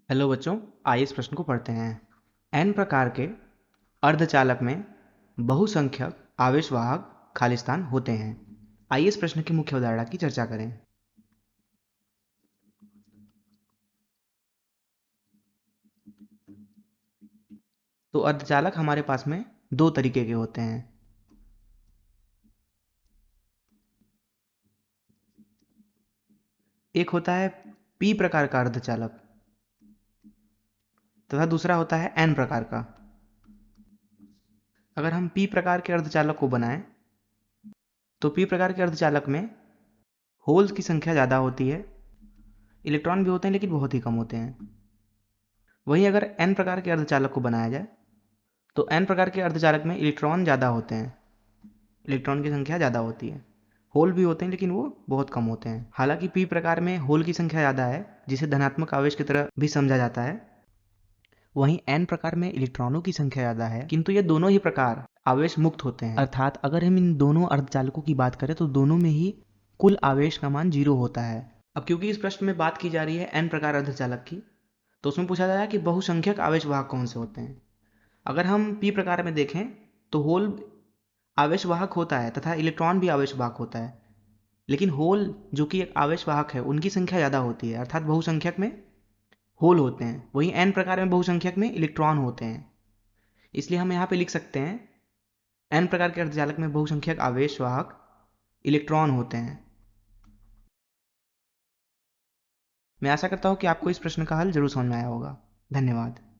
Hello बच्चों, आइए इस प्रश्न को पढ़ते हैं। एन प्रकार के अर्धचालक में बहुसंख्यक आवेशवाहक खालिस्तान होते हैं। आइए इस प्रश्न की मुख्य अवधारणा की चर्चा करें। तो अर्धचालक हमारे पास में दो तरीके के होते हैं। एक होता है पी प्रकार का अर्धचालक तथा दूसरा होता है एन प्रकार का। अगर हम पी प्रकार के अर्धचालक को बनाएं तो पी प्रकार के अर्धचालक में होल्स की संख्या ज़्यादा होती है, इलेक्ट्रॉन भी होते हैं लेकिन बहुत ही कम होते हैं। वहीं अगर एन प्रकार के अर्धचालक को बनाया जाए तो एन प्रकार के अर्धचालक में इलेक्ट्रॉन ज़्यादा होते हैं, इलेक्ट्रॉन की संख्या ज़्यादा होती है। होल भी होते हैं लेकिन वो बहुत कम होते हैं। हालांकि पी प्रकार में होल की संख्या ज़्यादा है, जिसे धनात्मक आवेश की तरह भी समझा जाता है। वहीं एन प्रकार में इलेक्ट्रॉनों की संख्या ज़्यादा है, किंतु ये दोनों ही प्रकार आवेश मुक्त होते हैं। अर्थात अगर हम इन दोनों अर्धचालकों की बात करें तो दोनों में ही कुल आवेश का मान 0 होता है। अब क्योंकि इस प्रश्न में बात की जा रही है एन प्रकार अर्धचालक की, तो उसमें पूछा जा रहा है कि बहुसंख्यक आवेशवाहक कौन से होते हैं। अगर हम पी प्रकार में देखें तो होल आवेशवाहक होता है तथा इलेक्ट्रॉन भी आवेशवाहक होता है, लेकिन होल जो कि एक आवेशवाहक है उनकी संख्या ज़्यादा होती है, अर्थात बहुसंख्यक में होल होते हैं। वहीं एन प्रकार में बहुसंख्यक में इलेक्ट्रॉन होते हैं। इसलिए हम यहाँ पे लिख सकते हैं एन प्रकार के अर्धचालक में बहुसंख्यक आवेशवाहक इलेक्ट्रॉन होते हैं। मैं आशा करता हूँ कि आपको इस प्रश्न का हल जरूर समझ में आया होगा। धन्यवाद।